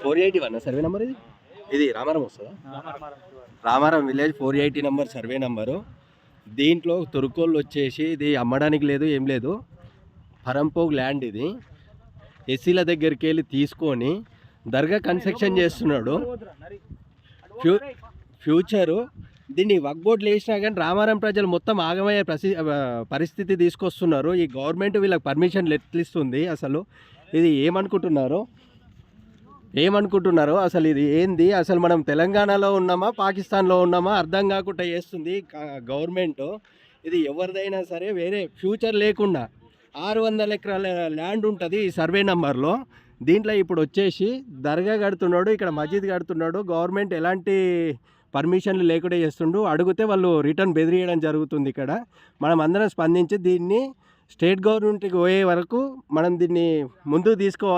481 survey number ఇది. ఇది రామారం వస్తుందా? Ramaram village 480 number survey number. దీంట్లో తురుకోళ్ళు వచ్చేసి ఇది అమ్మడానికి లేదు, ఏం లేదు. పరంపోగ్ ల్యాండ్ ఇది. ఎస్సీల దగ్గరికి వెళ్ళి తీసుకొని దర్గా కన్స్ట్రక్షన్ చేస్తున్నాడు. ఫ్యూచరు దీన్ని వక్ బోర్డులు వేసినా కానీ రామారం ప్రజలు మొత్తం ఆగమయ్యే పరిస్థితి తీసుకొస్తున్నారు. ఈ గవర్నమెంట్ వీళ్ళకి పర్మిషన్లు ఎట్లిస్తుంది? అసలు ఇది ఏమనుకుంటున్నారో అసలు ఇది ఏంది? అసలు మనం తెలంగాణలో ఉన్నామా పాకిస్తాన్లో ఉన్నామా అర్థం కాకుండా చేస్తుంది గవర్నమెంట్. ఇది ఎవరిదైనా సరే వేరే ఫ్యూచర్ లేకుండా 600 ఎకరాల ల్యాండ్ ఉంటుంది ఈ సర్వే నెంబర్లో. దీంట్లో ఇప్పుడు వచ్చేసి దర్గా కడుతున్నాడు, ఇక్కడ మసీద్ కడుతున్నాడు. గవర్నమెంట్ ఎలాంటి పర్మిషన్లు లేకుండా చేస్తుండు. అడిగితే వాళ్ళు రిటర్న్ బెదిరియడం జరుగుతుంది. ఇక్కడ మనం అందరం స్పందించి దీన్ని స్టేట్ గవర్నమెంట్కి పోయే వరకు మనం దీన్ని ముందుకు తీసుకోవాలి.